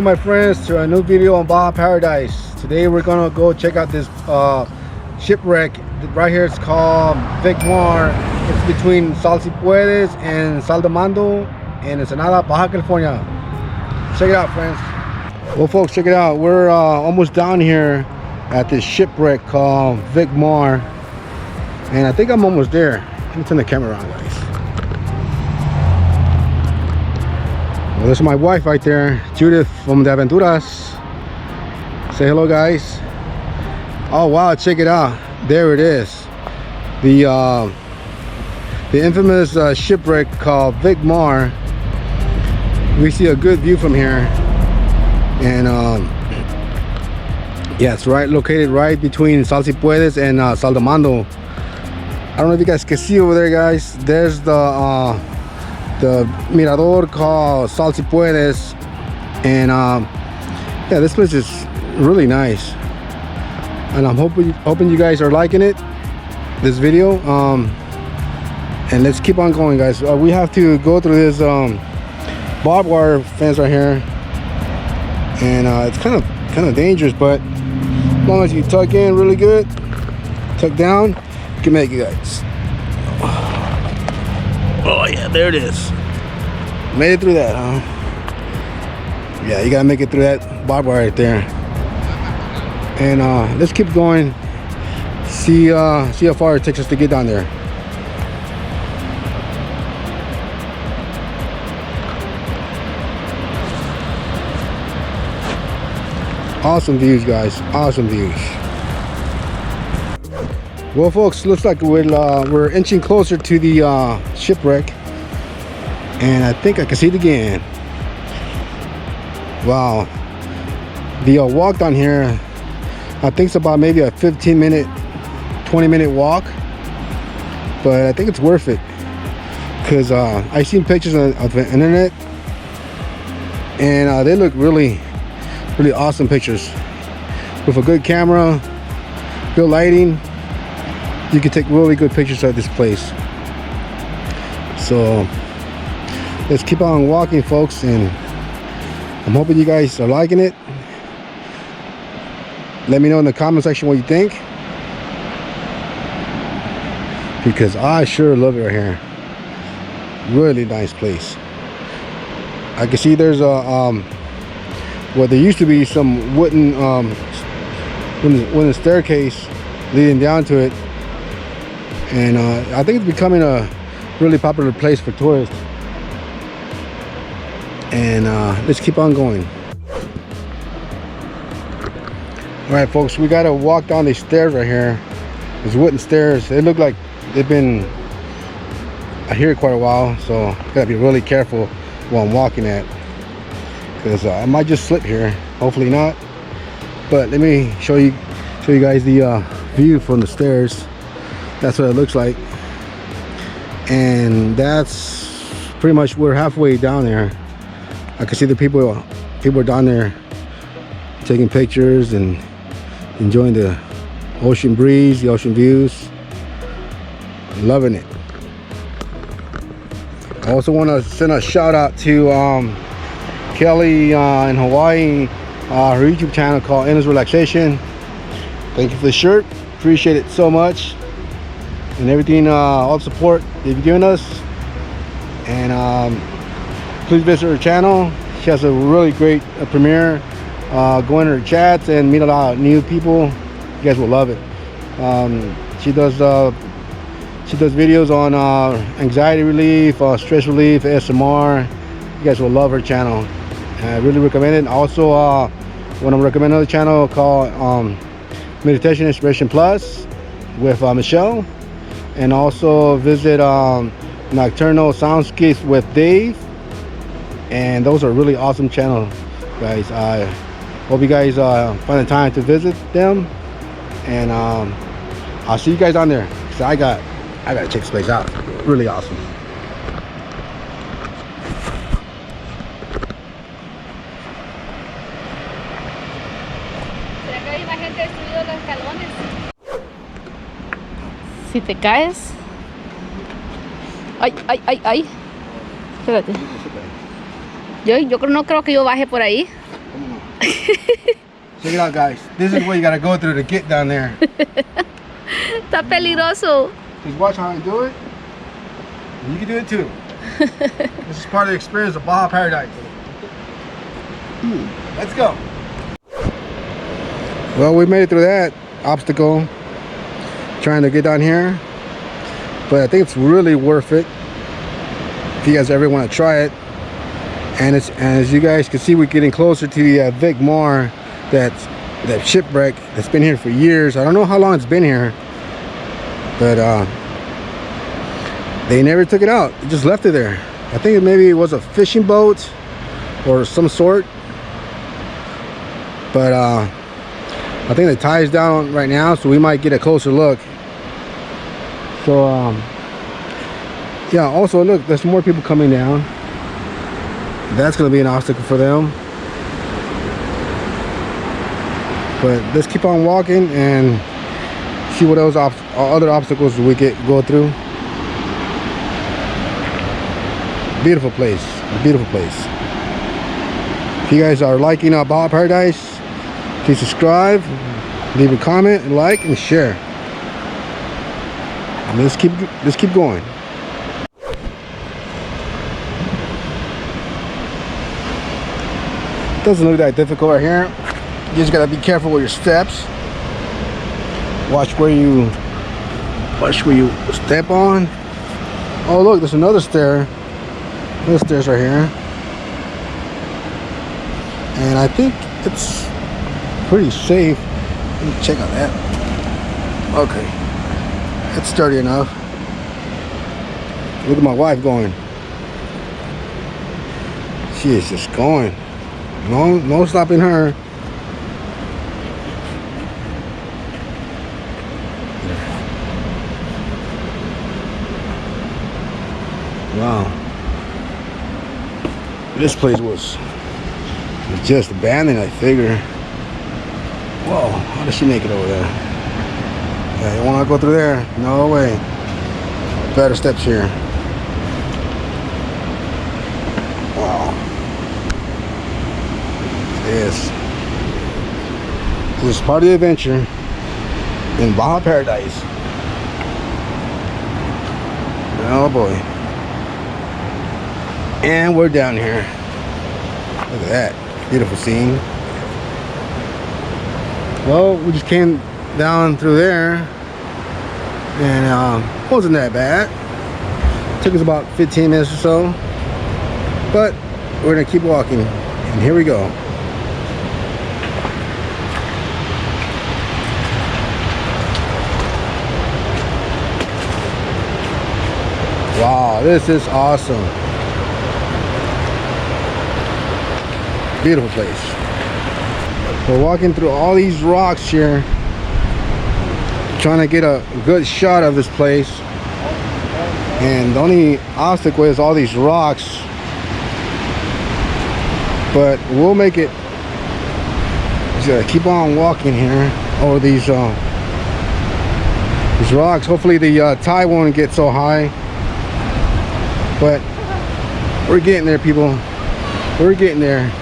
Welcome my friends to a new video on Baja Paradise. Today we're gonna go check out this shipwreck. Right here it's called VicMar. It's between Salsipuedes and Saldamando in Ensenada, Baja California. Check it out, friends. Well folks, check it out. We're almost down here at this shipwreck called VicMar. And I think I'm almost there. Let me turn the camera around, guys. Well, this is my wife right there, Judith from the Aventuras. Say hello, guys. Oh wow, check it out. There it is. The infamous shipwreck called VicMar. We see a good view from here, and yeah, it's located right between Salsipuedes and Saldamando. I don't know if you guys can see over there, guys. There's the mirador called Salsipuedes, and yeah, this place is really nice, and I'm hoping you guys are liking it, this video. And let's keep on going, guys. We have to go through this barbed wire fence right here, and it's kind of dangerous, but as long as you tuck in really good, tuck down, you can make it, guys. Oh yeah, there it is. Made it through that, huh? Yeah, you gotta make it through that barbed wire right there. And let's keep going. See how far it takes us to get down there. Awesome views, guys. Awesome views. Well, folks, looks like we're inching closer to the shipwreck, and I think I can see it again. Wow. The walk down here, I think it's about maybe a 15-minute, 20-minute walk, but I think it's worth it, because I've seen pictures on the internet, and they look really awesome pictures. With a good camera, good lighting, you can take really good pictures of this place. So let's keep on walking, folks, and I'm hoping you guys are liking it. Let me know in the comment section what you think, because I sure love it right here. Really nice place. I can see there's a well, there used to be some wooden staircase leading down to it, and I think it's becoming a really popular place for tourists. And let's keep on going. All right, folks, we gotta walk down these stairs right here. These wooden stairs. They look like they've been here quite a while, so gotta be really careful while I'm walking at, because I might just slip here. Hopefully not. But let me show you guys the view from the stairs. That's what it looks like, and that's pretty much, we're halfway down there. I can see the people are down there taking pictures and enjoying the ocean breeze, the ocean views. Loving it. I also want to send a shout out to Kelly in Hawaii, her YouTube channel called Endless Relaxation. Thank you for the shirt, appreciate it so much, and everything, all the support you've given us. And please visit her channel. She has a really great premiere. Go in her chats and meet a lot of new people. You guys will love it. She does videos on anxiety relief, stress relief, ASMR. You guys will love her channel. I really recommend it. Also, want to recommend another channel called Meditation Inspiration Plus with Michelle, and also visit Nocturnal Soundscapes with Dave. And those are really awesome channels, guys. I hope you guys find the time to visit them, and I'll see you guys on there. So I gotta check this place out. Really awesome. Si te caes. Ay. Espérate. Yo no creo que yo baje por ahí. Check it out, guys. This is what you gotta go through to get down there. Está peligroso. Just watch how I do it. And you can do it too. This is part of the experience of Baja Paradise. Let's go. Well, we made it through that obstacle trying to get down here, but I think it's really worth it if you guys ever want to try it. And as you guys can see, we're getting closer to the VicMar, that shipwreck that's been here for years. I don't know how long it's been here, but they never took it out. They just left it there. I think maybe it was a fishing boat or some sort, but I think the tide is down right now, so we might get a closer look. So yeah, also look, there's more people coming down. That's going to be an obstacle for them, but let's keep on walking and see what else other obstacles we go through. Beautiful place, beautiful place. If you guys are liking Baja Paradise, please subscribe, leave a comment, like, and share. And let's keep going. Doesn't look that difficult right here. You just gotta be careful with your steps. Watch where you step on. Oh look, there's another stair. There's stairs right here, and I think it's pretty safe. Let me check on that. Okay, it's sturdy enough. Look at my wife going. She is just going. No stopping her. Wow. This place was just abandoned, I figure. Whoa, how did she make it over there? Yeah, you wanna go through there? No way. Better steps here. Wow. This is part of the adventure in Baja Paradise. Oh boy. And we're down here. Look at that beautiful scene. Well, we just came down through there, and wasn't that bad. Took us about 15 minutes or so, but we're gonna keep walking, and here we go. Wow, this is awesome. Beautiful place. We're walking through all these rocks here, trying to get a good shot of this place, and the only obstacle is all these rocks, but we'll make it. Just gotta keep on walking here over these rocks. Hopefully the tide won't get so high, but we're getting there, people. We're getting there.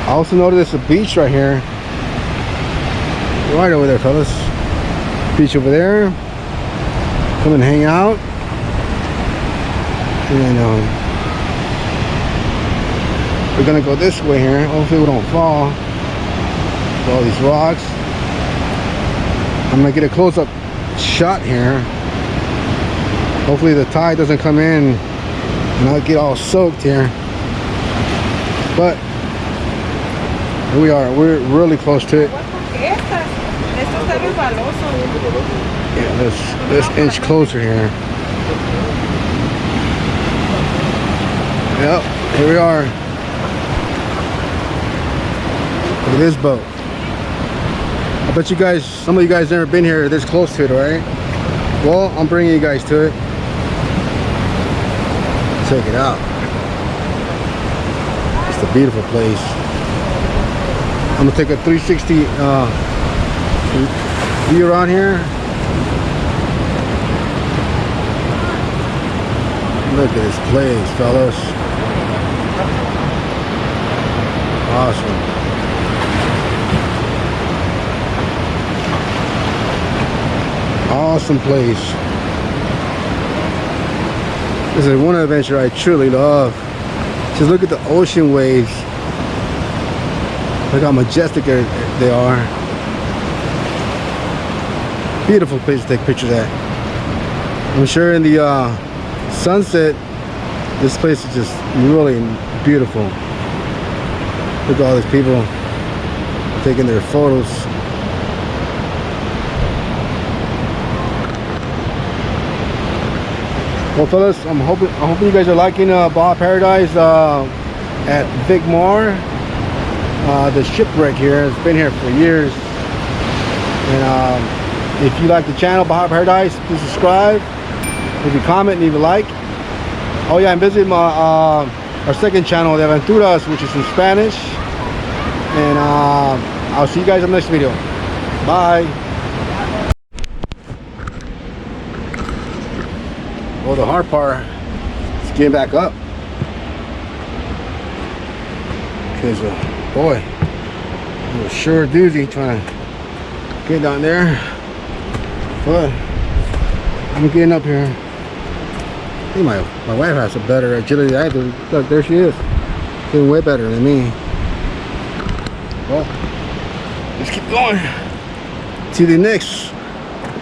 I also noticed a beach right here. Right over there, fellas. Beach over there. Come and hang out. And we're gonna go this way here. Hopefully we don't fall. All these rocks. I'm gonna get a close-up shot here. Hopefully the tide doesn't come in and I'll get all soaked here. But here we are. We're really close to it. Yeah, let's inch closer here. Yep, here we are. Look at this boat. I bet you guys, some of you guys never been here this close to it, right? Well, I'm bringing you guys to it. Check it out. It's a beautiful place. I'm gonna take a 360 view around here. Look at this place, fellas. Awesome. awesome place. This is one adventure I truly love. Just look at the ocean waves. Look how majestic they are. Beautiful place to take pictures at. I'm sure in the sunset, this place is just really beautiful. Look at all these people taking their photos. Well, fellas, I'm hoping you guys are liking Baja Paradise at VicMar. The shipwreck here has been here for years. And if you like the channel Baja Paradise, please subscribe. Leave a comment, leave a like. Oh yeah, and visit my our second channel, the Aventuras, which is in Spanish. And I'll see you guys in the next video. Bye. Well, the hard part is getting back up. Because, boy, it was sure a doozy trying to get down there. But I'm getting up here. I think my wife has a better agility than I do. Look, there she is. Doing way better than me. Well, let's keep going to the next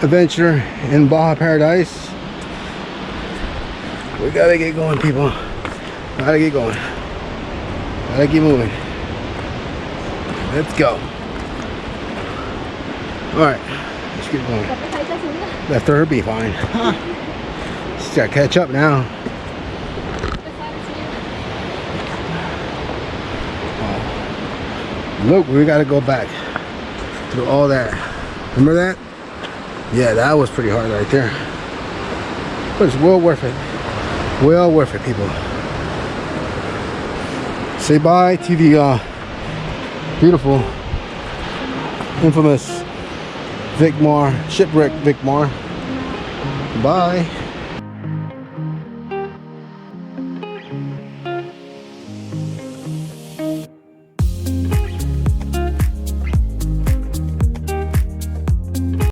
adventure in Baja Paradise. We gotta get going, people. Gotta get going. Gotta keep moving. Let's go. Alright, let's get going. After her be fine. Just gotta catch up now. Oh. Look, we gotta go back through all that. Remember that? Yeah, that was pretty hard right there. But it's well worth it. Well worth it, people. Say bye to the beautiful, infamous VicMar, shipwreck VicMar. Bye.